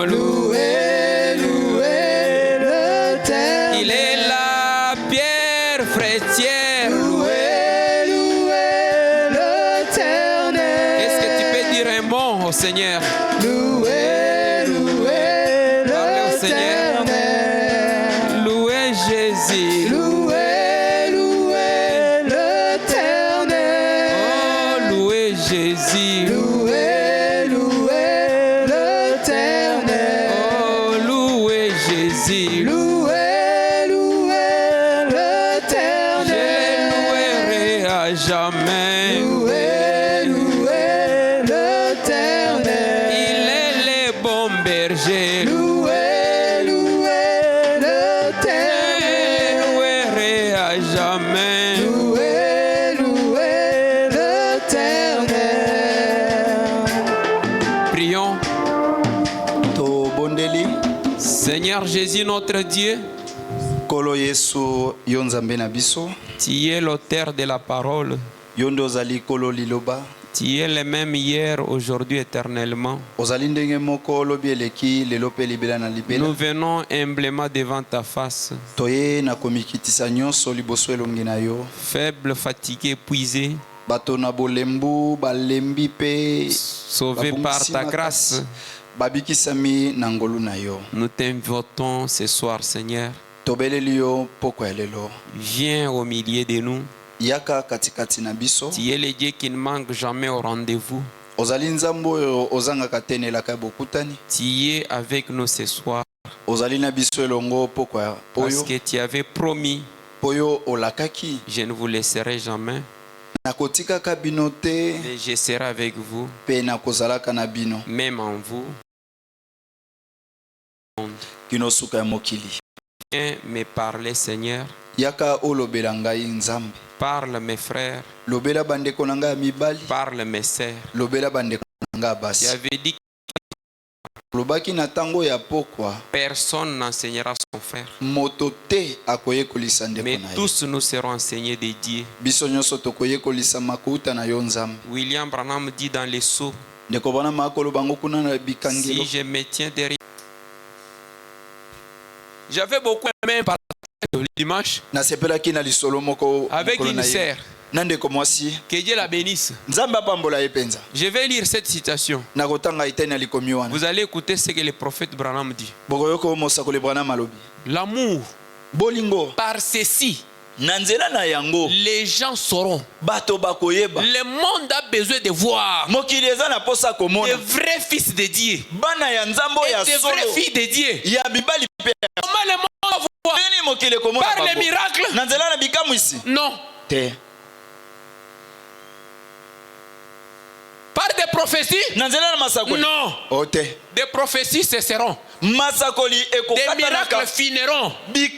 Loué, loué l'Éternel. Il est la pierre fraîchière. Loué, loué l'Éternel. Est-ce que tu peux dire un mot au Seigneur? Loué, loué l'Éternel. Loué Jésus. Loué, loué l'Éternel. Oh, loué Jésus. Loué, loué l'Éternel. Je louerai à jamais. Loué, loué l'Éternel. Il est le bon berger. Loué, loué l'Éternel. Je louerai à jamais. Loué, loué l'Éternel. Prions. Seigneur Jésus, notre Dieu, tu es l'auteur de la parole. Tu es le même hier, aujourd'hui, éternellement. Nous venons humblement devant ta face. Faible, fatigué, épuisé. Sauvé par ta grâce. Nous t'invitons ce soir, Seigneur. Viens au milieu de nous. Yaka katikati na biso. Tu es le Dieu qui ne manque jamais au rendez-vous. Ozali nzambo oyo ozanga katenelaka bokutani. Tu es avec nous ce soir. Ozali na biso elongo pokwa Parce oyo. que tu avais promis. Poyo olakaki. Je ne vous laisserai jamais. Nakotika ka bino te. Mais je serai avec vous. Pe nakozalaka na bino. Même en vous. Kino suka ya mokili. Viens me parler, Seigneur. Yaka olobela ngai nzambe. Parle mes frères. Lobela bandeko na ngai mibali. Parle mes sœurs. Lobela bandeko na ngai basi. Tu avais dit lobaki na tango ya pokwa. Personne n'enseignera son frère. Moto te akoyekolisa ndeko na ye. Mais tous nous serons enseignés de Dieu. Biso nyonso tokoyekolisa makuta na yo nzambe. William Branham dit dans les sceaux. Ndeko bana makolo bango kuna na bikangelo. Si je me tiens derrière. J'avais beaucoup aimé parler le dimanche avec une sœur. Que Dieu la bénisse. Je vais lire cette citation. Vous allez écouter ce que le prophète Branham dit. L'amour, par ceci, les gens sauront. Le monde a besoin de voir des vrais fils de Dieu et des vraies filles de Dieu. Comment le monde va voir? Par les miracles? Non. Par des prophéties? Non. Des prophéties cesseront. Des miracles finiront. Il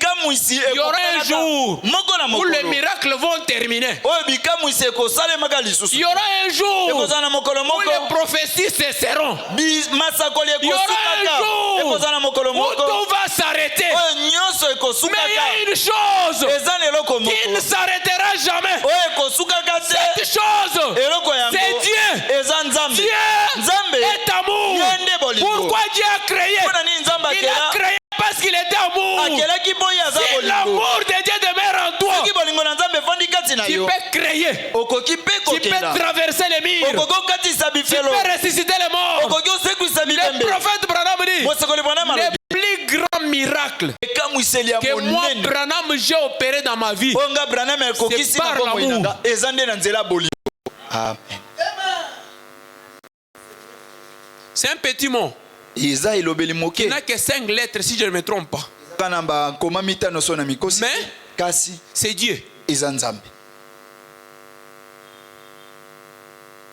y aura un jour où les miracles vont terminer. Il y aura un jour où les prophéties cesseront. Il y aura un jour où tout va s'arrêter. Mais il y a une chose qui ne s'arrêtera jamais. Cette chose, c'est Dieu. Dieu est amour. Pourquoi Dieu a créé? Il a créé parce qu'il était amour. Si l'amour de Dieu demeure en toi, tu peux créer. Tu peux traverser les murs. Tu peux ressusciter les morts. Le prophète Branham dit, le plus grand miracle que moi, Branham, j'ai opéré dans ma vie, c'est par l'amour. C'est un petit mot. Il n'a que 5 lettres si je ne me trompe pas. Mais c'est Dieu.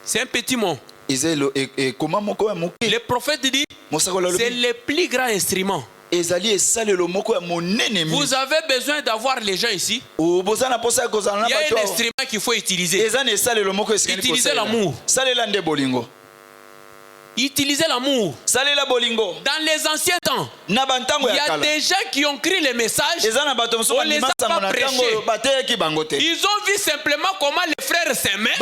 C'est un petit mot. Le prophète dit c'est le plus grand instrument. Vous avez besoin d'avoir les gens ici. Il y a un instrument qu'il faut utiliser. Utilisez l'amour. Utilisez l'amour. Dans les anciens temps, il y a des gens qui ont écrit les messages. On les a pas prêchés. Ils ont vu simplement comment les frères s'aimaient.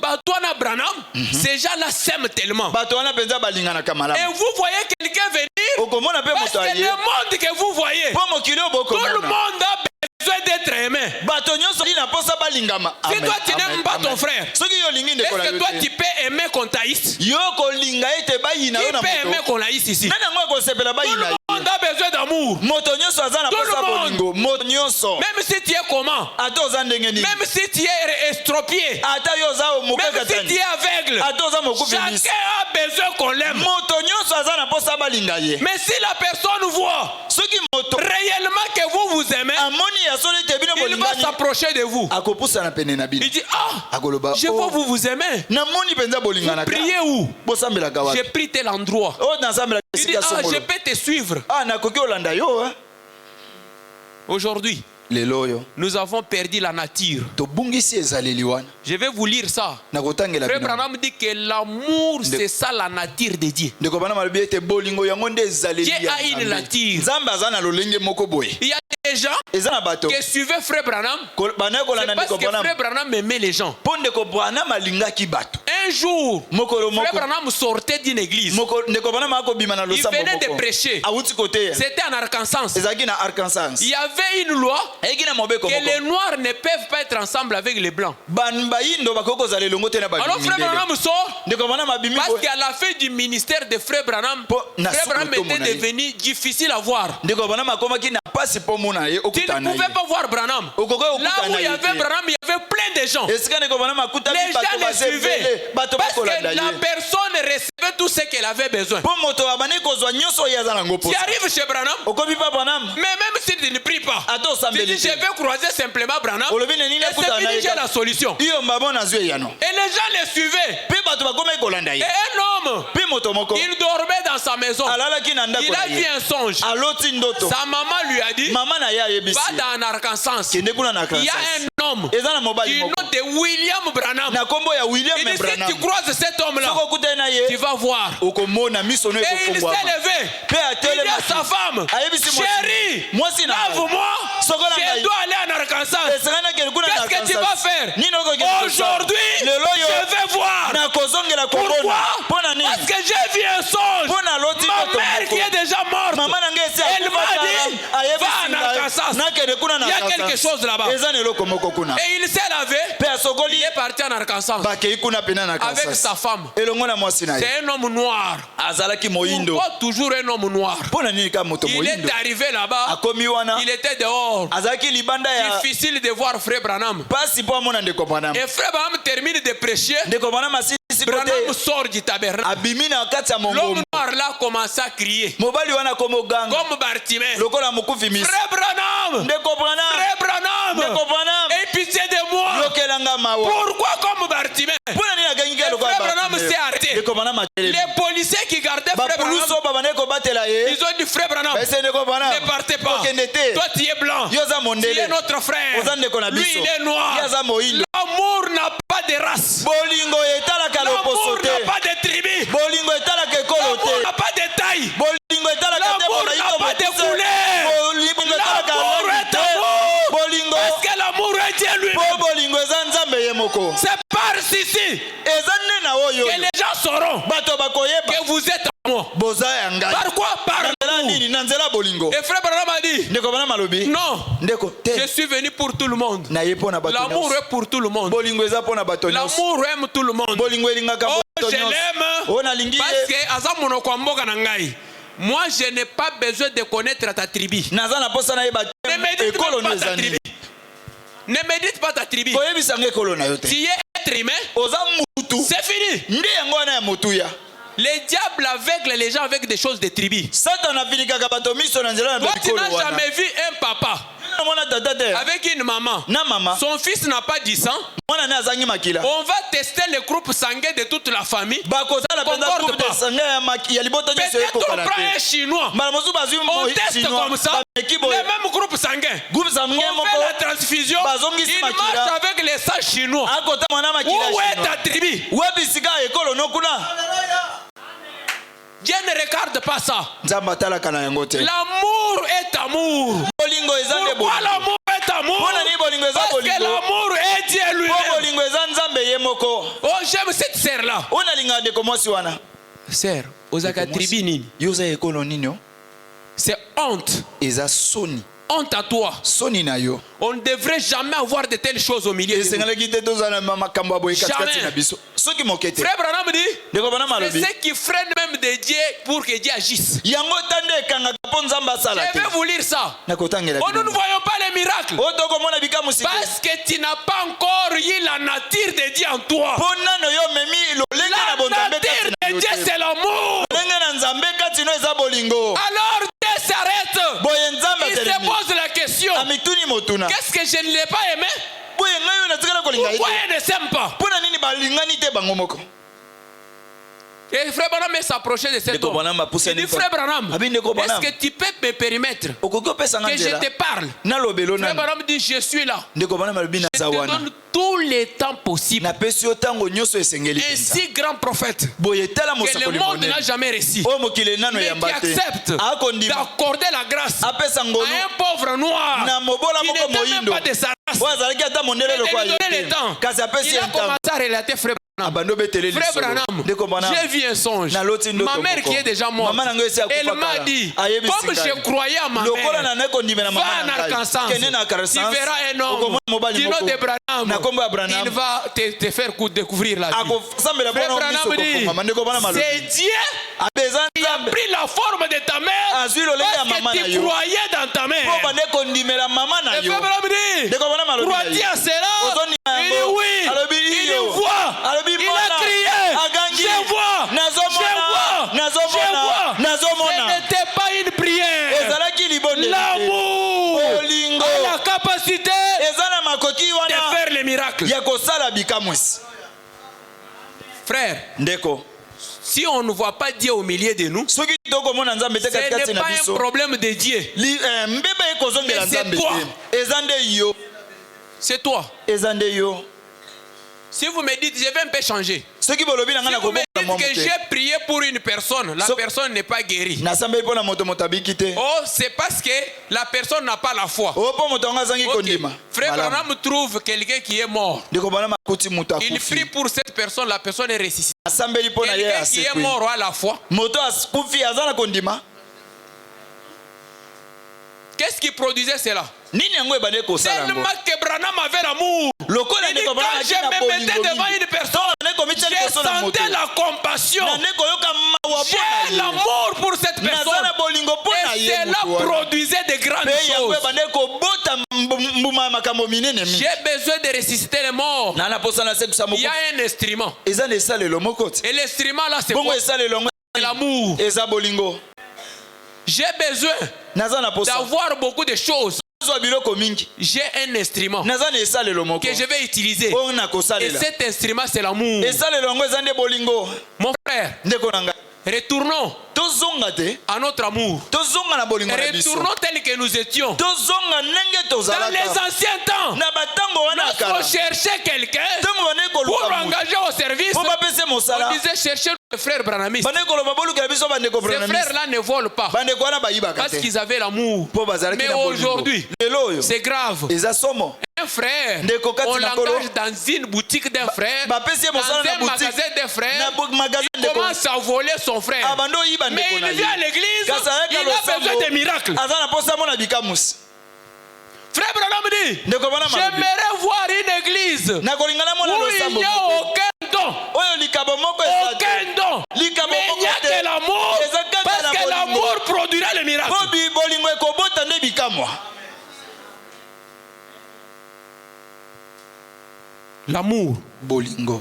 Batouana Branham, ces gens-là s'aiment tellement. Et vous voyez quelqu'un venir. Parce que le monde que vous voyez, tout le monde a besoin d'être aimé. Si toi tu n'aimes pas ton frère, est-ce que toi tu peux aimer qu'on taïsse? Qui peut aimer qu'on haïsse ici? Tout le monde a besoin d'amour. Tout le monde. Même si tu es comment? Même si tu es estropié, même si tu es aveugle, chacun a besoin qu'on l'aime. Mais si la personne voit réellement que vous vous aimez, il va s'approcher de vous. Il dit, je vois vous aimez. Vous priez où? J'ai pris tel endroit. Il dit, je peux te suivre. Aujourd'hui, nous avons perdu la nature. Je vais vous lire ça. Frère Branham dit que l'amour, c'est ça la nature de Dieu. Dieu a une nature. Il y a des gens que suivait Frère Branham, c'est parce que Frère Branham aimait les gens. Un jour, Frère Branham sortait d'une église. Il venait de prêcher. C'était en Arkansas. Il y avait une loi que les noirs ne peuvent pas être ensemble avec les blancs. Alors Frère Branham sort parce qu'à la fin du ministère de Frère Branham, Frère Branham était devenu difficile à voir. Tu ne pouvais pas voir Branham. Là où il y avait Branham, il y avait plein de gens. Les gens les suivaient parce que la personne recevait tout ce qu'elle avait besoin. Tu arrives chez Branham, mais même si tu ne pries pas, tu dis je vais croiser simplement Branham et c'est fini, j'ai la solution. Et les gens les suivaient. Et un homme, il dormait dans sa maison. Il a vu un songe. Sa maman lui a dit, va dans Arkansas. Il y a un homme du nom de William Branham. Il dit, si tu croises cet homme-là, tu vas voir. Et il s'est levé. Il dit à sa femme, chérie, lave-moi, je dois aller en Arkansas. Qu'est-ce que tu vas faire? Aujourd'hui, je vais voir. Pourquoi? Parce que j'ai vu un songe. Ma mère qui est déjà morte, elle m'a dit, va en Arkansas. Il y a quelque chose là-bas. Et il s'est lavé. Il est parti en Arkansas avec sa femme. C'est un homme noir. Pourquoi toujours un homme noir? Il est arrivé là-bas. Il était dehors. Difficile de voir Frère Branham. Et Frère Branham termine de prêcher. Branham sort du tabernacle. L'homme noir là commence à crier comme Bartimée. Frère Branham, Frère Branham, aie pitié de moi. Pourquoi comme Bartimée? Frère Branham s'est arrêté. Les policiers qui gardaient Frère Branham, ils ont dit Frère Branham, ne partez pas. Toi tu es blanc, tu es notre frère. Lui il est noir. L'amour n'a pas de race. L'amour n'a pas de tribu. L'amour n'a pas de taille. L'amour n'a pas de couleur. L'amour est amour. Parce que l'amour est Dieu lui-même. C'est par ici que les gens sauront que vous êtes à moi. Par quoi? Par l'amour. Et Frère Branham a dit, non, je suis venu pour tout le monde. L'amour est pour tout le monde. L'amour aime tout le monde. Oh, je l'aime parce que moi je n'ai pas besoin de connaître ta tribu. Ne médite pas ta tribu. Ne médite pas ta tribu. Tu es être humain. C'est fini. Les diables aveuglent les gens avec des choses de tribu. Toi tu n'as jamais vu un papa avec une maman. Son fils n'a pas 10 ans. On va tester le groupe sanguin de toute la famille. Peut-être on prend un chinois. On teste comme ça. Le même groupe sanguin. On fait la transfusion. Il marche avec les sangs chinois. Où est ta tribu? Dieu ne regarde pas ça. L'amour est amour. Pourquoi l'amour est amour? Parce que l'amour est Dieu lui-même. Oh, j'aime cette sœur-là. Sœur, osaka tribu nini? C'est honte. Honte à toi. On ne devrait jamais avoir de telles choses au milieu de nous. Jamais. Frère Branham dit, c'est ce qui freine même de Dieu pour que Dieu agisse. Je vais vous lire ça. Nous ne voyons pas les miracles parce que tu n'as pas encore eu la nature de Dieu en toi. La nature de Dieu c'est l'amour. Alors Dieu s'arrête. Il se pose la question, qu'est-ce que je ne l'ai pas aimé? Pourquoi elle ne s'aime pas? Et frère Branham s'approchait de cet homme. Il dit, frère Branham, est-ce que tu peux me permettre que je te parle? Frère Branham dit, je suis là. Je te donne tout le temps possible. Un si grand prophète que le monde n'a jamais reçu, mais qui accepte d'accorder la grâce à un pauvre noir qui n'était même pas de sa race. Et lui donner le temps. Il a commencé à relater frère Frère Branham, j'ai vu un songe. Ma mère qui est déjà morte, elle m'a dit, comme je croyais à ma mère, va en Arkansas, tu verras un homme du nom de Branham, il va te faire découvrir la vie. Frère Branham dit, c'est Dieu qui a pris la forme de ta mère parce que tu croyais dans ta mère. Et Frère Branham dit, crois-tu à cela? Il dit oui, il voit. Il a crié, je vois, ce n'était pas une prière. L'amour a la capacité de faire les miracles. Frère, si on ne voit pas Dieu au milieu de nous, ce n'est pas un problème de Dieu. Mais c'est toi. C'est toi. Si vous me dites, je vais un peu changer. Si vous me dites que j'ai prié pour une personne, la personne n'est pas guérie. Oh, c'est parce que la personne n'a pas la foi. Okay. Frère Branham trouve quelqu'un qui est mort. Il prie pour cette personne, la personne est ressuscitée. Quelqu'un qui est mort a la foi. Qu'est-ce qui produisait cela? Tellement que Branham avait l'amour. Il dit, quand je me mettais devant une personne, je sentais la compassion. J'ai l'amour pour cette personne. Et cela produisait de grandes choses. J'ai besoin de ressusciter les morts. Il y a un instrument. Et l'instrument là, c'est quoi? C'est l'amour. J'ai besoin d'avoir beaucoup de choses. J'ai un instrument que je vais utiliser. Et cet instrument, c'est l'amour. Mon frère, retournons à notre amour. Retournons tel que nous étions. Dans les anciens temps, lorsqu'on cherchait quelqu'un pour l'engager au service, on disait chercher le frère Branhamiste. Ces frères-là ne volent pas parce qu'ils avaient l'amour. Mais aujourd'hui, c'est grave. Un frère, on l'engage dans une boutique d'un frère, dans un magasin d'un frère, il commence à voler son frère. Mais il vient à l'église, il a besoin de miracles. Frère Branham dit, j'aimerais voir une église où il n'y a aucun don. Aucun don. Mais il n'y a que l'amour, parce que l'amour produira les miracles. L'amour,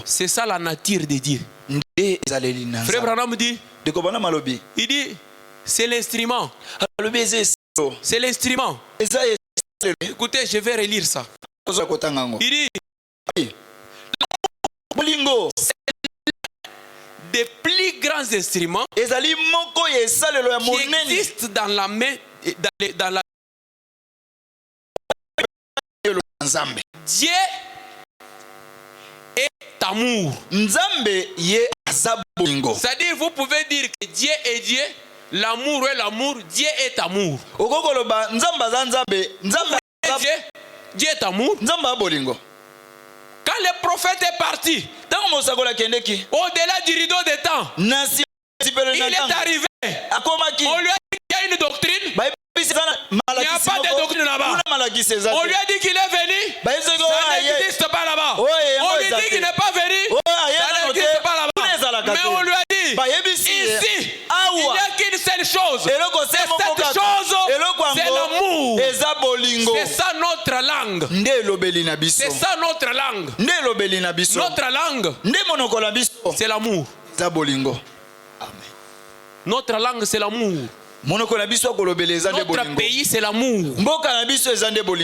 c'est ça la nature de Dieu. Frère Branham dit, il dit, c'est l'instrument. C'est l'instrument. Écoutez, je vais relire ça. Il dit, c'est des plus grands instruments qui existent dans la main, dans la... Dieu est amour. C'est-à-dire, vous pouvez dire que Dieu est Dieu, l'amour est l'amour, Dieu est amour. Dieu est amour. Quand le prophète est parti, au-delà du rideau des temps, il est arrivé. On lui a dit qu'il y a une doctrine. Il n'y a pas de doctrine là-bas. On lui a dit qu'il est venu. Ça n'existe pas là-bas. On lui dit qu'il n'est pas venu. Ça n'existe pas là-bas. Mais on lui a dit, ici, il n'y a qu'une seule chose. Et cette chose, c'est l'amour. C'est ça notre langue. C'est ça notre langue. Notre langue, c'est l'amour. Notre langue, c'est l'amour. Notre pays, c'est l'amour.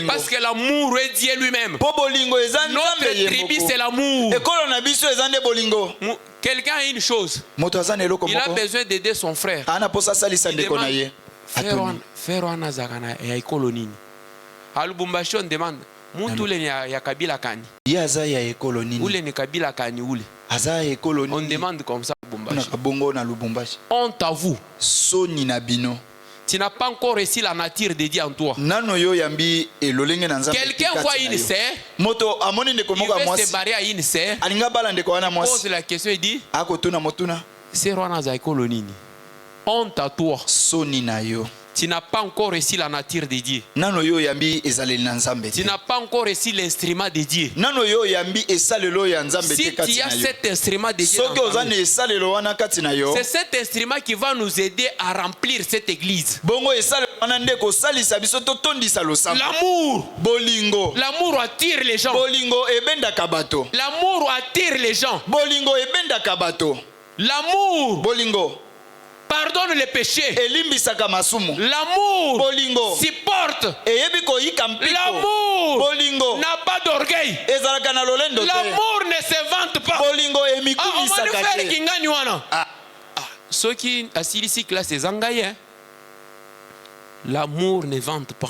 Parce que l'amour est Dieu lui-même. Notre tribu, c'est l'amour. Quelqu'un a une chose. Il a besoin d'aider son frère. Il demande, frère wana zakana ya ekolo nini? A Lubumbashi on demande, muntu ule ya kabila kani? Ule ni kabila kani ule? On demande comme ça Lubumbashi. Honte à vous. Tu n'as pas encore reçu la nature de Dieu en toi. Quelqu'un voit une sœur, il veut se barrer à une sœur, pose la question et dit, c'est Rwana Zaikolo nini? Honte à toi. Tu n'as pas encore reçu la nature de Dieu. Tu n'as pas encore reçu l'instrument de Dieu. Si tu as cet instrument de Dieu, c'est cet instrument qui va nous aider à remplir cette église. L'amour. L'amour attire les gens. L'amour attire les gens. L'amour pardonne les péchés. L'amour supporte. L'amour n'a pas d'orgueil. L'amour ne se vante pas. Ceux qui assis ici, classe les Angaïens. L'amour ne vante pas.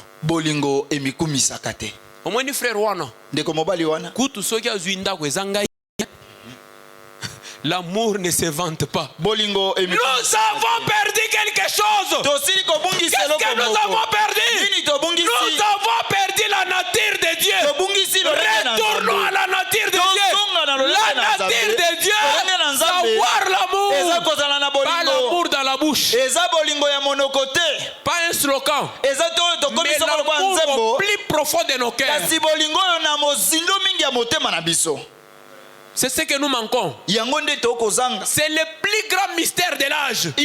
Au moins, frère Wana. Ceux qui ont l'amour ne se vante pas. Nous avons perdu quelque chose. Qu'est-ce que nous avons perdu? Nous avons perdu la nature de Dieu. Retournons à la nature de Dieu. La nature de Dieu, savoir l'amour. Pas l'amour dans la bouche. Pas un slogan. Mais l'amour au plus profond de nos cœurs. C'est ce que nous manquons. C'est le plus grand mystère de l'âge. Quand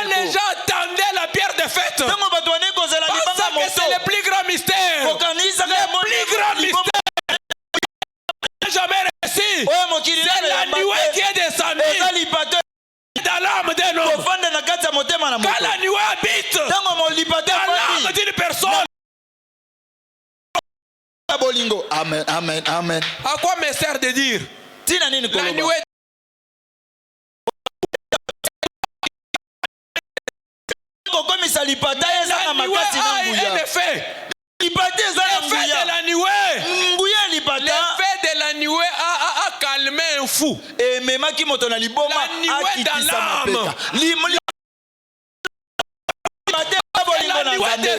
les gens attendaient la pierre de fête, parce que c'est le plus grand mystère. Le plus grand mystère jamais reçu. C'est la nuée qui est descendue dans l'âme d'un homme. Quand la nuée habite dans l'âme d'une personne. Amen, amen, amen. À quoi me sert de dire? La nuée l'effet de la nuée a calmé un fou. La nuée dans l'âme. La nuée des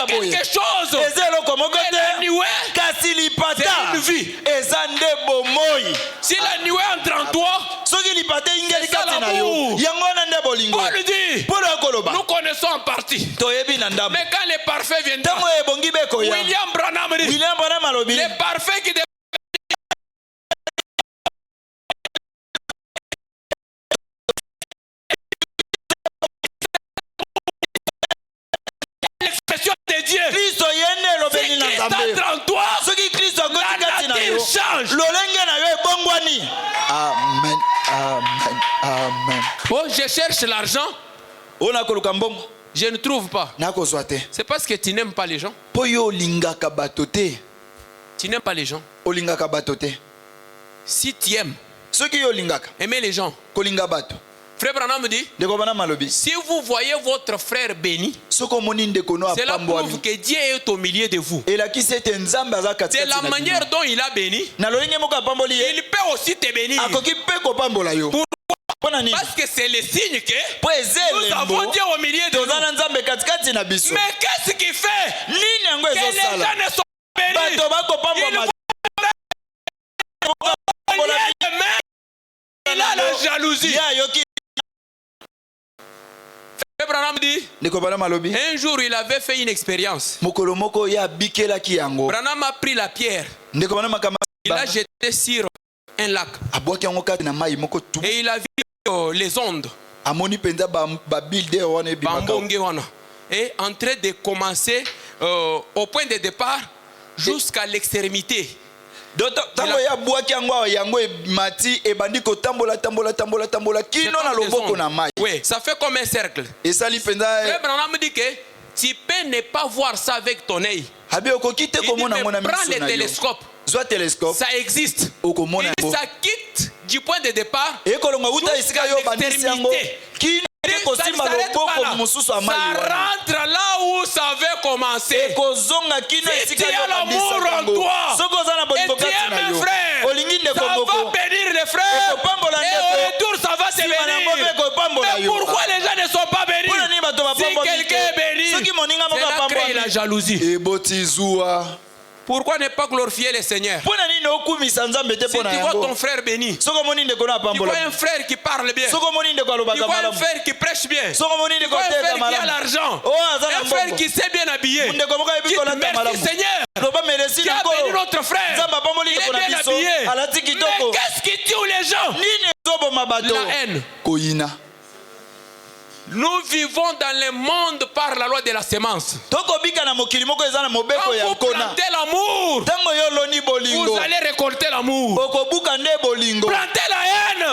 quelque chose. La nuée, c'est une vie. Si la nuée entre en toi, c'est ça l'amour. Paul dit, nous connaissons en partie. Mais quand les parfaits viendront, William Branham dit, les parfaits qui de Dieu. Christ entre en toi, la nature change. Amen, amen, amen. Oh, je cherche l'argent. Je ne trouve pas. C'est parce que tu n'aimes pas les gens. Tu n'aimes pas les gens. Si tu aimes, aimer les gens. Frère Branham me dit, si vous voyez votre frère béni, cela prouve que Dieu est au milieu de vous. De la manière dont il a béni, il peut aussi te bénir. Pourquoi? Parce que c'est le signe que nous avons Dieu au milieu de nous. Mais qu'est-ce qui fait que les gens ne sont pas bénis? Il a la jalousie. Branham dit, un jour il avait fait une expérience. Branham a pris la pierre, il l'a jeté sur un lac et il a vu les ondes et en train de commencer au point de départ jusqu'à l'extrémité. Tango ya bwaki yango mati e bandiko tambola kino na loboko na mai. Oui, ça fait comme un cercle. Et ça li penza. Frère Branham dit que tu peux ne pas voir ça avec ton œil. Abi okokite komona ngona miso na yo. Prends le télescope. Soit télescope. Ça existe. Okomona ngo. Ça quitte du point de départ. Et kolonga uta isika yo bandisi yango. Ça rentre là où ça avait commencé. Si tu as l'amour en toi, et tu aimes un frère, ça va bénir les frères, et au retour ça va te bénir. Mais pourquoi les gens ne sont pas bénis? Si quelqu'un est béni, c'est là crée la jalousie. Pourquoi ne pas glorifier le Seigneur? Si tu vois ton frère béni, tu vois un frère qui parle bien, tu vois un frère qui prêche bien, tu vois un frère qui a l'argent, un frère qui s'est bien habillé, tu te merci Seigneur qui a béni notre frère, il est bien habillé. Mais qu'est-ce qui tue les gens? La haine. Nous vivons dans le monde par la loi de la sémence. Quand vous plantez l'amour, vous allez récolter l'amour. Plantez la haine,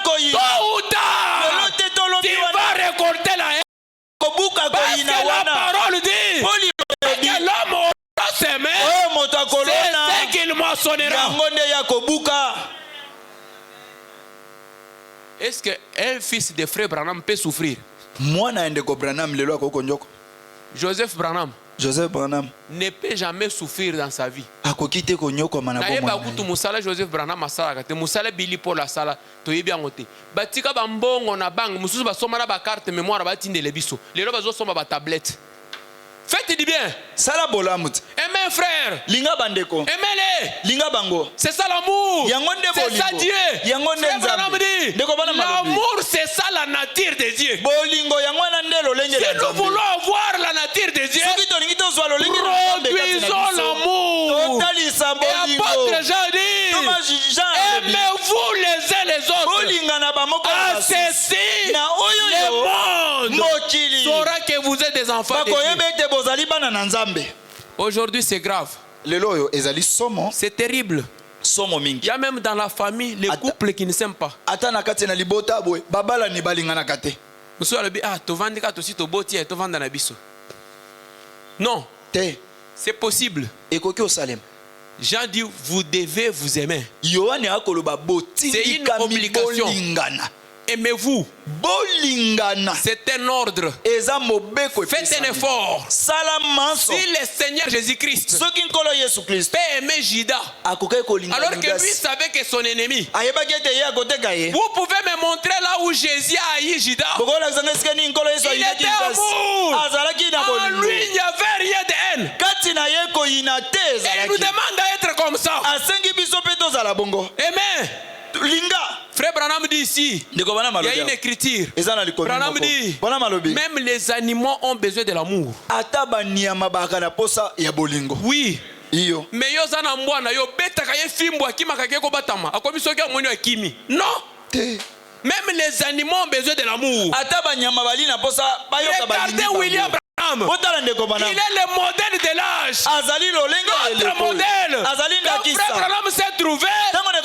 tôt ou tard, tu vas récolter la haine. Parce que la parole dit que l'homme aura semé, c'est ce qu'il moissonnera. Est-ce qu'un fils de frère Branham peut souffrir? Joseph Branham ne peut jamais souffrir dans sa vie. Joseph Branham musala Billy Paul asala toyebi angote batika bambongo na bank mususu basoma na ba carte mémoire batindele biso lelo bazosoma ba tablette. Faites du bien. Aimez un frère. Aimez-les. C'est ça l'amour. C'est ça Dieu. L'amour, c'est ça la nature de Dieu. Si nous voulons avoir la nature de Dieu, produisons l'amour. Et apôtre Jean dit, aimez-vous les uns les autres. À ceci, le monde saura que vous êtes des enfants de Dieu. Aujourd'hui c'est grave. C'est terrible. Il y a même dans la famille les couples qui ne s'aiment pas. Non. C'est possible. Jean dit vous devez vous aimer. C'est une obligation. Aimez-vous. C'est un ordre. Faites un effort. Si le Seigneur Jésus-Christ peut aimer Judas, alors que lui savait que son ennemi, vous pouvez me montrer là où Jésus a haï Judas. Il était amour. En lui, il n'y avait rien de haine. Et il nous demande d'être comme ça. Amen. Frère Branham dit ici, il y a une écriture. Branham dit, même les animaux ont besoin de l'amour. Oui. Mais yo zana mbwana yo betaka ye fimbo akima kakeko batama. Akomi soki amoni akimi. Non. Même les animaux ont besoin de l'amour. Regardez William Branham. Il est le modèle de l'âge. Notre modèle. Quand Frère Branham s'est trouvé devant le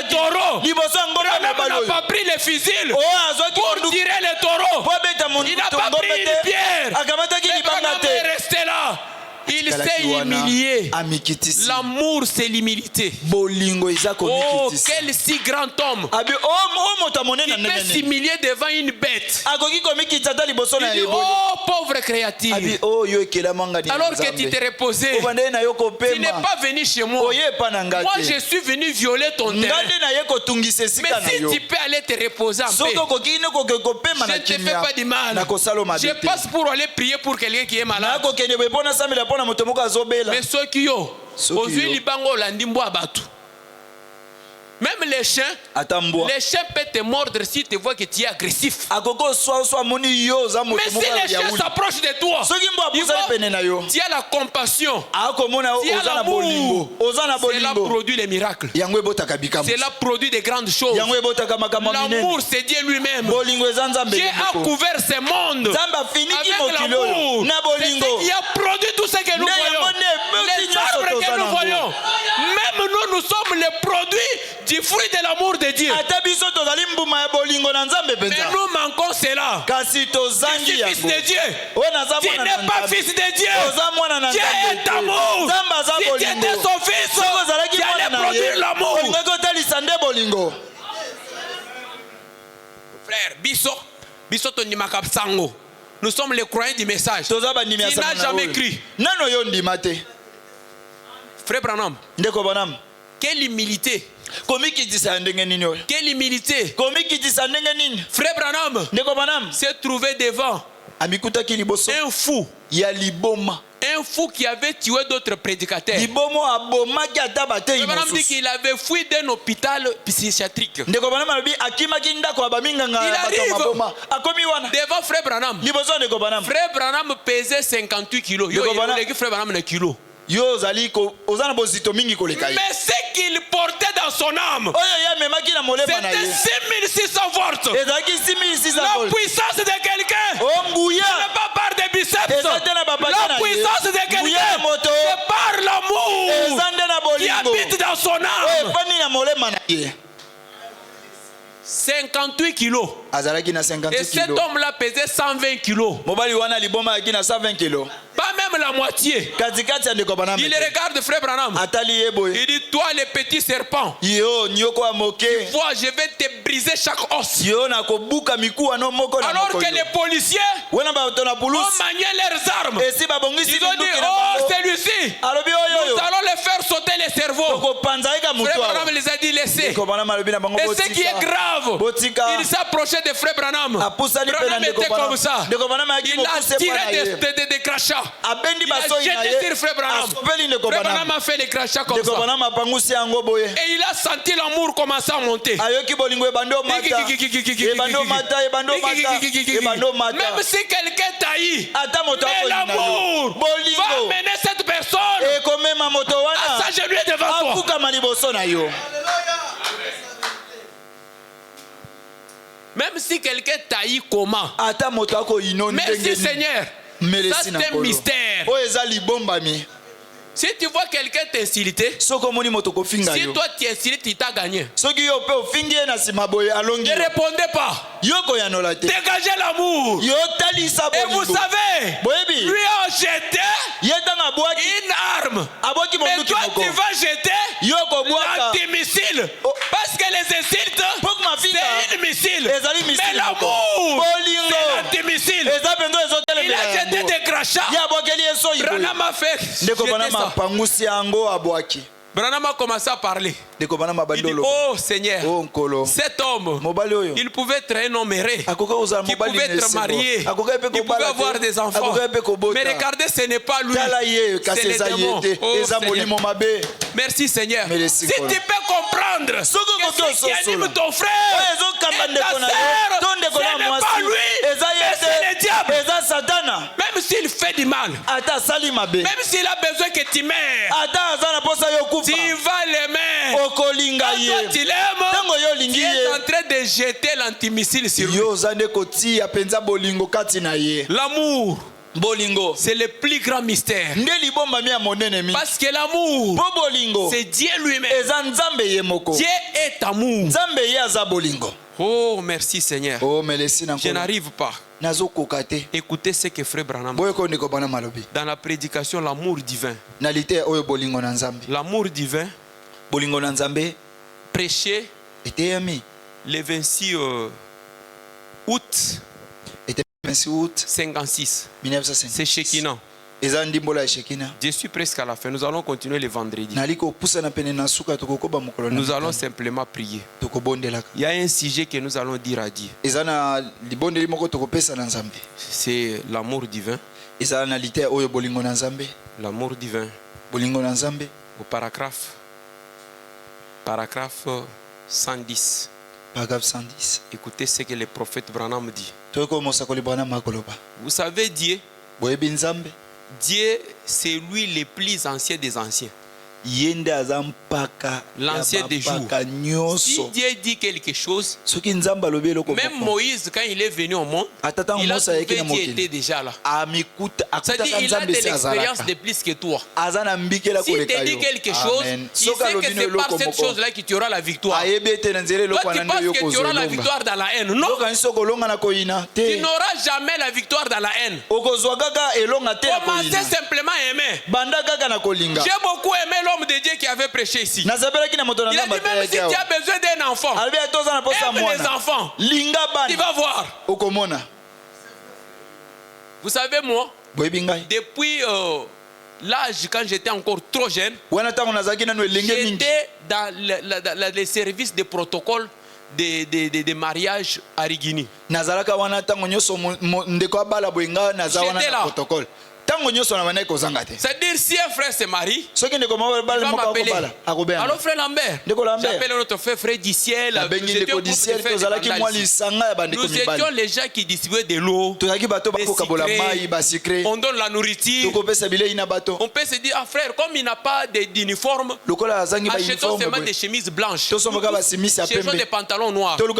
taureau, Branham n'a pas pris le fusil pour tirer le taureau. Il n'a pas pris une pierre. Branham est resté là. Il s'est humilié. L'amour, c'est l'humilité. Oh, quel si grand homme. Il peut s'humilier devant une bête. Il dit, oh, pauvre créature. Alors que tu t'es reposé, tu n'es pas venu chez moi. Moi, je suis venu violer ton terrain. Mais si tu peux aller te reposer en paix, je ne te fais pas du mal. Je passe pour aller prier pour quelqu'un qui est malade. Mais ceux qui ont, même les chiens peuvent te mordre si tu vois que tu es agressif. Mais si les chiens s'approchent de toi, tu as la compassion, tu as l'amour, c'est là produit les miracles. C'est là produit des grandes choses. L'amour, c'est Dieu lui-même. Dieu a couvert ce monde avec l'amour. C'est ce qui a produit tout ce que nous voyons. Les arbres que nous voyons, même nous fruit de l'amour de Dieu. Mais nous manquons cela. Si tu es fils de Dieu, tu n'es pas fils de Dieu. Dieu est amour. Si tu étais son fils, tu allais produire l'amour. Frère, Bisso Tonimaka Sango. Nous sommes les croyants du message. Tu n'as jamais cru. Frère Branham. Quelle humilité. Quelle humilité. Frère Branham s'est trouvé devant un fou. Un fou qui avait tué d'autres prédicateurs. Frère Branham dit qu'il avait fui d'un hôpital psychiatrique. Il arrive devant Frère Branham. Frère Branham pesait 58 kilos. Frère Branham le kilo. Mais ce qu'il portait dans son âme, c'était 6600 volts. La puissance de quelqu'un ne pas par des biceps. La puissance de quelqu'un c'est par l'amour qui habite dans son âme. 58 kilos. Et cet homme-là pesait 120 kilos. Pas même la moitié. Il regarde Frère Branham. Il dit, toi les petits serpents, tu vois, je vais te briser chaque os. Alors que les policiers ont manié leurs armes. Ils ont dit, oh celui-ci, nous allons le faire sauter les cerveaux. Frère Branham les a dit, laissez. Et ce qui est grave, il s'approchait de Frère Branham. Branham était comme ça. Il a tiré des crachats. Il a jeté sur Frère Branham. Frère Branham a fait les crachats comme ça. Et il a senti l'amour commencer à monter. Même si quelqu'un taillit, mais l'amour va mener cette personne à s'agenouiller devant toi. Même si quelqu'un taillit comment? Merci Seigneur. Ça c'est un mystère. Si tu vois quelqu'un t'insulter, si toi tu insultes, il t'a gagné. Ne répondez pas. Dégagez l'amour. Et vous savez, lui a jeté une arme. Mais toi tu vas jeter l'antimissile. Parce que les insultes, c'est une missile. Mais l'amour, c'est l'antimissile. Il a jeté des crachats. Branham a fait jeter ça. Branham a commencé à parler. Il dit, oh Seigneur, cet homme, il pouvait être un homme heureux, qui pouvait être marié, qui pouvait avoir des enfants. Mais regardez, ce n'est pas lui, c'est les démons. Oh, Seigneur. Merci Seigneur. Si tu peux comprendre que ce qui anime ton frère et ta sœur, ce n'est pas lui, mais c'est le diable. Même s'il fait du mal, même s'il a besoin que tu meurs, tu vas l'aimer. Quand toi tu l'aimes, tu es en train de jeter l'antimissile sur lui. L'amour, c'est le plus grand mystère. Parce que l'amour, c'est Dieu lui-même. Dieu est amour. Oh, merci Seigneur. Je n'arrive pas. Écoutez ce que Frère Branham dit. Dans la prédication, l'amour divin. L'amour divin prêché le 26 août 56. C'est Shekinah. Je suis presque à la fin. Nous allons continuer le vendredi. Nous allons simplement prier. Il y a un sujet que nous allons dire à Dieu. C'est l'amour divin. L'amour divin. Au paragraphe 110. Écoutez ce que le prophète Branham dit. Vous savez Dieu, c'est lui le plus ancien des anciens. yende azampaka l'ancien des jours. Si Dieu dit quelque chose, même Moïse, quand il est venu au monde, il a trouvé Dieu était déjà là. C'est-à-dire qu'il a de l'expérience de plus que toi. Si tu dis quelque chose, il sait que c'est par cette chose-là que tu auras la victoire. Toi, tu penses que tu auras la victoire dans la haine. Non. Tu n'auras jamais la victoire dans la haine. Commencez simplement à aimer. J'ai beaucoup aimé l'homme de Dieu qui avait prêché ici. Il a dit même si tu as besoin d'un enfant, aime les enfants. Tu vas voir. Vous savez moi, depuis l'âge quand j'étais encore trop jeune, j'étais dans les services de protocole de mariage à Rigini. J'étais là. C'est-à-dire si un frère se marie, il va m'appeler. Alors frère Lambert, j'appelle notre frère du ciel. Nous étions les gens qui distribuaient de l'eau, des secrets. On donne la nourriture. On peut se dire, ah frère, comme il n'a pas d'uniforme, achetons seulement des chemises blanches, achetons des pantalons noirs. Vous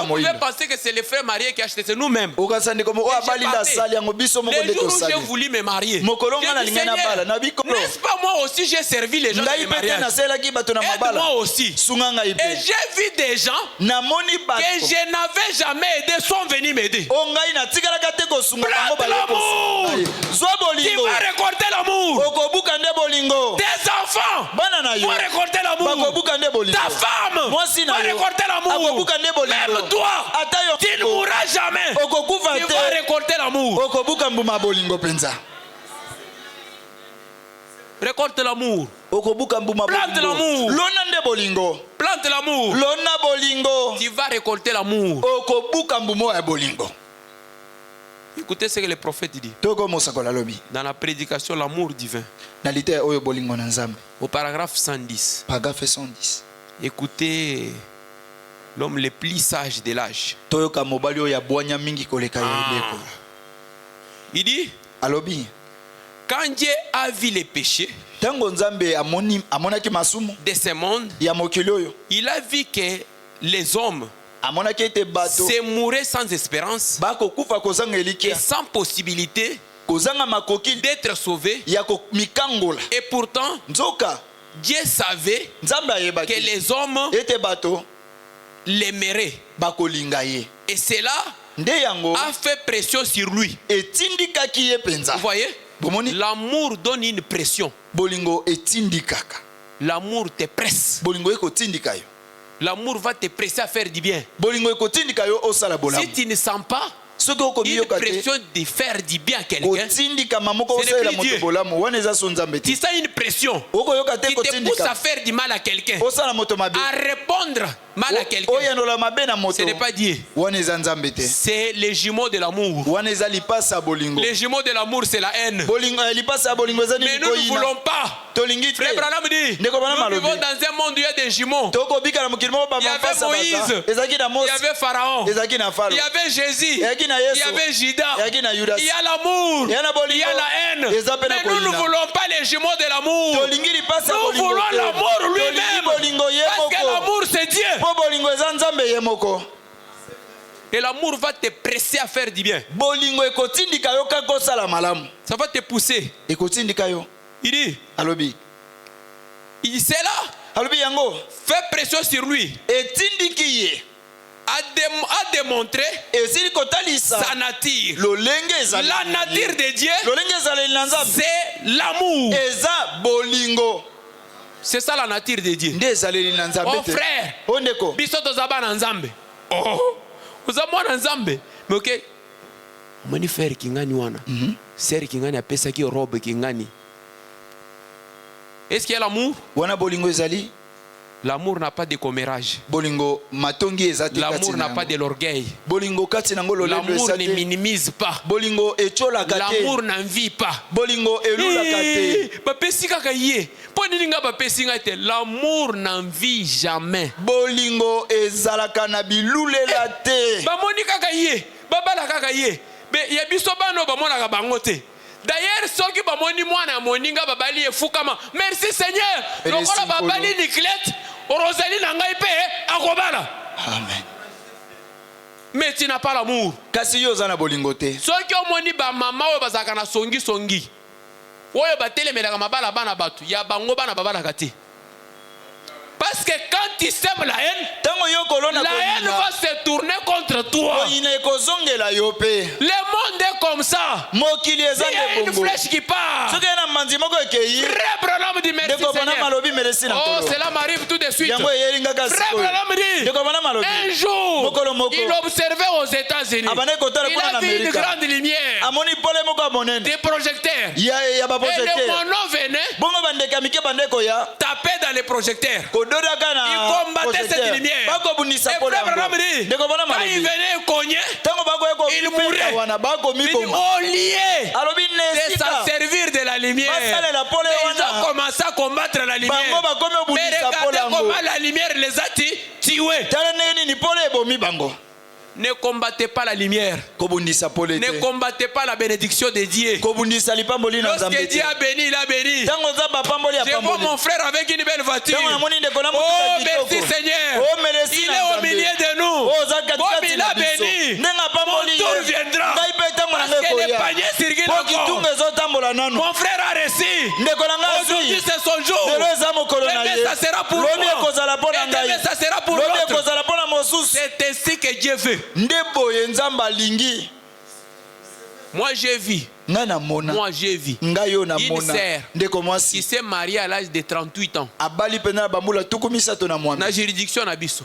pouvez penser que c'est les frères mariés qui achetaient, c'est nous-mêmes. Les jours où j'ai voulu me marier, n'est-ce pas moi aussi j'ai servi les gens de mariage? Aide-moi aussi. Et j'ai vu des gens que je n'avais jamais aidé sont venus m'aider. Plante l'amour. Tu vas récolter l'amour. Tes enfants vont récolter l'amour. Ta femme va récolter l'amour. Même toi, tu ne mourras jamais. Tu vas récolter l'amour. Récolte l'amour. Plante l'amour. Plante l'amour. Tu vas récolter l'amour. Écoutez ce que le prophète dit. Dans la prédication, l'amour divin. Au paragraphe 110. Écoutez l'homme le plus sage de l'âge. Il dit, quand Dieu a vu les péchés de ce monde, il a vu que les hommes se mouraient sans espérance et sans possibilité d'être sauvés. Et pourtant, Dieu savait que les hommes l'aimeraient. Et cela a fait pression sur lui. Vous voyez? L'amour donne une pression. L'amour te presse. L'amour va te presser à faire du bien. Si tu ne sens pas une pression de faire du bien à quelqu'un, ce n'est plus Dieu. Tu sens une pression qui te pousse à faire du mal à quelqu'un, à répondre mal à quelqu'un. Ce n'est pas Dieu. C'est les jumeaux de l'amour. Les jumeaux de l'amour, c'est la haine. Mais nous ne voulons pas. Frère Branham dit, nous vivons dans un monde où il y a des jumeaux. Il y avait Moïse, il y avait Pharaon, il y avait Jésus, il y avait Judas, il y a l'amour, il y a la haine. Mais nous ne voulons pas les jumeaux de l'amour. Nous voulons l'amour lui-même. Parce que l'amour c'est Dieu. Et l'amour va te presser à faire du bien. Ça va te pousser. Il dit c'est là. Fais pression sur lui. A démontré sa nature. La nature de Dieu, c'est l'amour. C'est ça la nature de Dieu. Oh frère, biso tozaba na nzambe. Oh, uzamwa na nzambe. Mais ok, mani frère kingani wana. Sœur kingani apesa ki robe kingani. Est-ce qu'il y a l'amour? L'amour n'a pas de commérage. L'amour n'a pas de l'orgueil. L'amour ne minimise pas. L'amour n'envie pas. L'amour n'envie jamais. D'ailleurs, ceux qui bamoni mwana moninga babali efukama. Merci Seigneur. Lokola babali Nicolette, Rosalie nangai pe akobala. Amen. Mais tu n'as pas l'amour. Kasi yo zana bolingote. Ceux qui ont moni ba mama o bazaka na songi. Oyo batele melaka mabala bana batu. Ya bango bana babala kati. Parce que quand tu sèmes la haine, la haine va se tourner contre toi. Le monde est comme ça. Il y a une flèche qui part. Frère Branham dit merci Seigneur. Oh, cela m'arrive tout de suite. Frère Branham dit, un jour, il observait aux États-Unis. Il a vu une grande lumière. Des projecteurs. Et le mono venait taper dans les projecteurs. Il combattait cette lumière. Et frère Branham dit, quand il venait cogner, il mourait. Il dit, au lieu de s'en servir de la lumière, ils ont commencé à combattre la lumière. Mais regardez comment la lumière les a tués. Ne combattez pas la lumière. Ne combattez pas la bénédiction de Dieu. Lorsque Dieu a béni, il a béni. Je vois mon frère avec une belle voiture. Oh, merci Seigneur. Il est au milieu de nous. Comme il a béni, mon tour viendra. Parce que les paniers circulent encore. Mon frère a reçu. Aujourd'hui c'est son jour. Demain ça sera pour moi. Et demain ça sera pour l'autre. C'est ainsi que Dieu veut. Moi j'ai vu une sœur qui s'est mariée à l'âge de 38 ans. La juridiction Nabiso.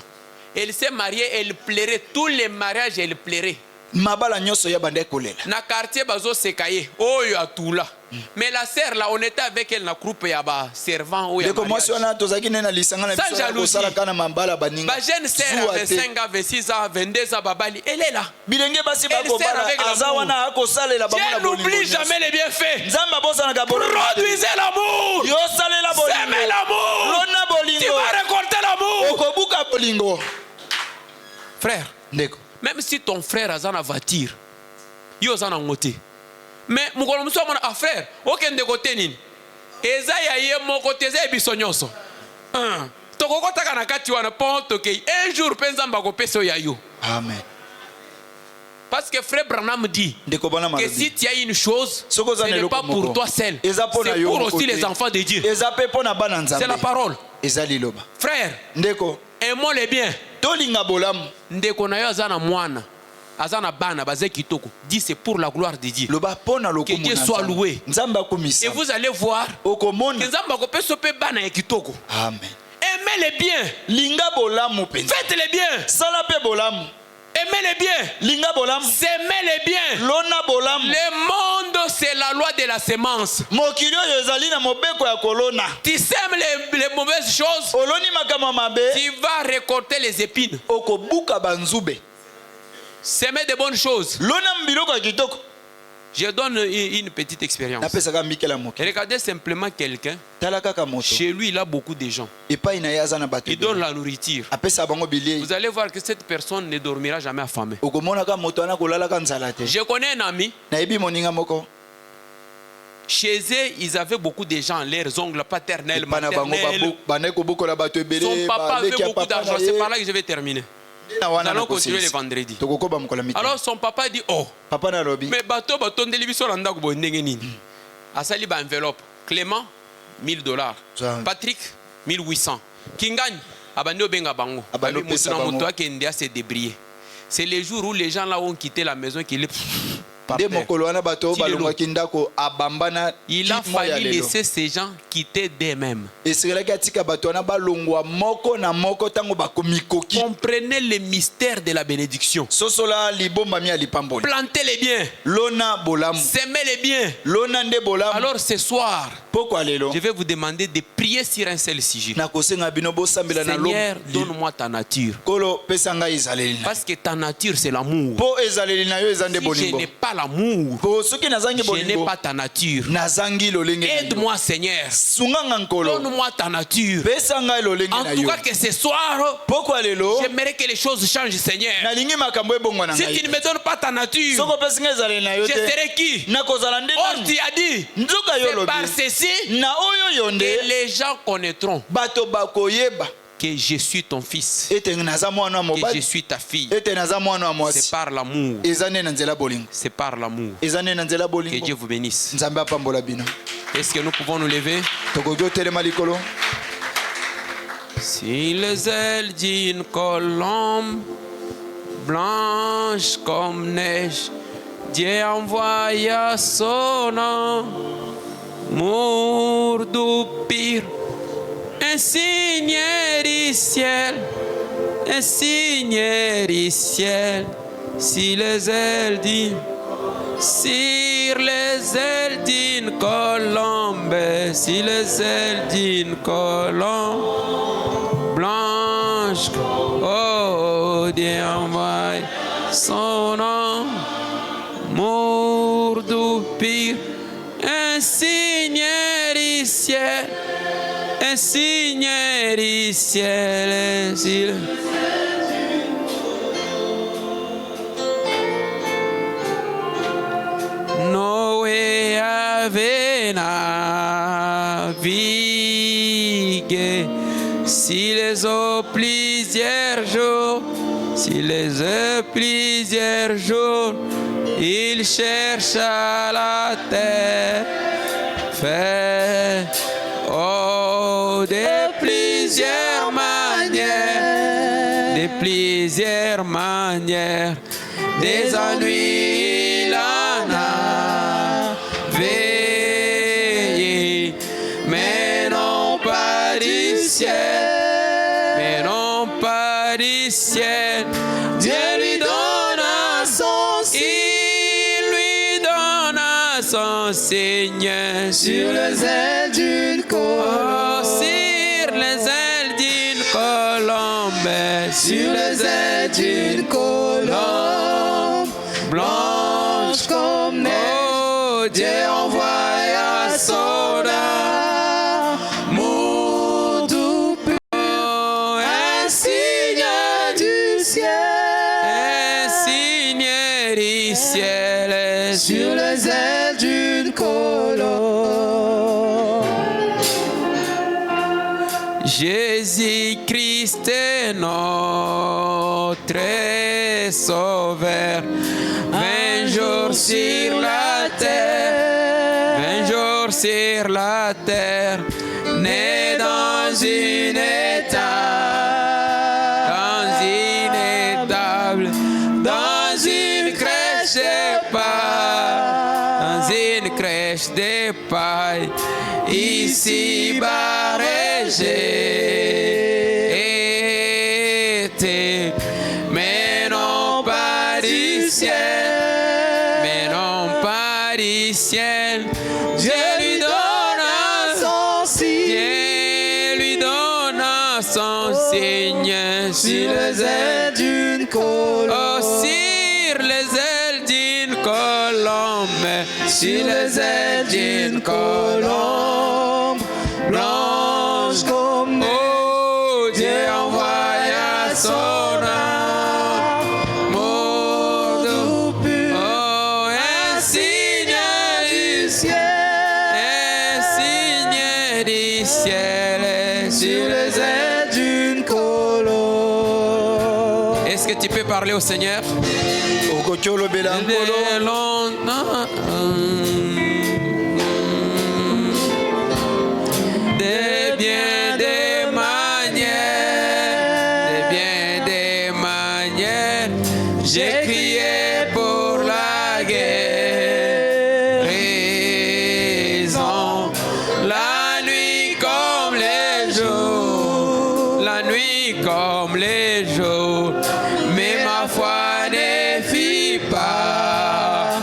Elle s'est mariée, elle plairait. Tous les mariages, elle plairait. Na quartier bazo sekaye. Oh ya tout là. Mais la sœur là, on était avec elle na groupe ya ba servant ou ya mariage. Sans jalousie. Ba jeune sœur avait 5 ans, 26 ans, 22 ans babali. Elle est là. Elle sert avec l'amour. Dieu n'oublie jamais les bienfaits. Produisez l'amour. Semez l'amour. Tu vas récolter l'amour. Frère, même si ton frère a une voiture, il a une moto. Mais mon frère, aucun de côté ni. Eza ya ye mon côté za bisonyoso. Toko taka na kati wana ponto ke un jour penza mbako peso ya yo. Amen. Parce que frère Branham dit que si tu as une chose, ce n'est pas pour toi seul. C'est pour aussi les enfants de Dieu. C'est la parole. Frère, aimons les biens. Ndeko na yo azana mwana. Azana bana baze kitoko. Dit c'est pour la gloire de Dieu. Que Dieu soit loué. Et vous allez voir que Nzamba ko peso pe bana ya kitoko. Amen. Aimez les biens. Faites les biens. Aimez les biens. S'aimer les biens. Le monde, c'est la loi de la sémence. Tu sèmes les mauvaises choses, tu vas récolter les épines. S'aimer de bonnes choses. Je donne une petite expérience. Regardez simplement quelqu'un. Chez lui, il a beaucoup de gens. Il donne la nourriture. Vous allez voir que cette personne ne dormira jamais affamée. Je connais un ami. Chez eux, ils avaient beaucoup de gens, leurs oncles paternels, maternels. Son papa avait beaucoup d'argent. C'est par là que je vais terminer. Nous allons continuer le vendredi. Alors son papa dit, oh, mais bateau de l'émission Asali ba enveloppe. Clément, $1000. Patrick, 1800. Kingagne, abando benga bango. S'est débrayé. C'est les jours où les gens là ont quitté la maison qu'il est. Il a fallu laisser ces gens quitter d'eux-mêmes. Comprenez le mystère de la bénédiction. Plantez les biens. Semez les biens. Alors ce soir, je vais vous demander de prier sur un seul sujet. Seigneur, donne-moi ta nature. Parce que ta nature c'est l'amour. Si je n'ai pas l'amour, je n'ai pas ta nature. Aide-moi, Seigneur. Donne-moi ta nature. En tout cas, que ce soir, j'aimerais que les choses changent, Seigneur. Si tu ne me donnes pas ta nature, je serai qui? Or, tu as dit, c'est par ceci que les gens connaîtront que je suis ton fils, que je suis ta fille. C'est par l'amour. C'est par l'amour. Que Dieu vous bénisse. Est-ce que nous pouvons nous lever? Si les ailes d'une colombe blanche comme neige, Dieu envoya son amour du pire, un signe du ciel, un signe du ciel, si les ailes d'une, sur les ailes d'une colombe, si les ailes d'une colombe blanche, oh Dieu envoie son amour du pire, un signe du ciel, un signe du ciel, Noé avait navigué si les eaux plusieurs jours, si les eaux plusieurs jours, il chercha la terre, fait de plusieurs manières, des ennuis il en a veillé, mais non pas du ciel, mais non pas du ciel. Dieu lui donna son signe, il lui donna son signe sur les ailes d'une colombe, sur les ailes d'une colombe, sur les ailes d'une colombe blanche comme neige. Oh, Dieu envoya son amour du pur, un signe du ciel, un signe du ciel, sur les ailes d'une colombe. Jésus-Christ est notre Sauveur, 20 jours sur la terre, 20 jours sur la terre, né dans une étable, dans une crèche de paille, dans une crèche de paille, ici barrégé, mais non pas du ciel, mais non pas du ciel. Dieu lui donna son signe, Dieu lui donna son signe sur les ailes d'une colombe, oh, sur les ailes d'une colombe, sur les ailes d'une colombe blanche comme neige. Oh, Dieu envoya son amour du pur, oh, un signe du ciel, un signe du ciel, sur les ailes d'une colombe. Est-ce que tu peux parler au Seigneur? J'ai crié pour la guérison, la nuit comme les jours, la nuit comme les jours, mais ma foi ne fut pas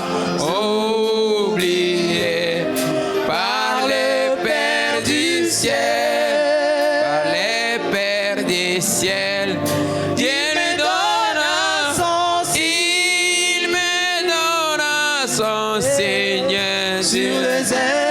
oubliée par le Père du ciel, par le Père du ciel. puissant Seigneur sur les ailes.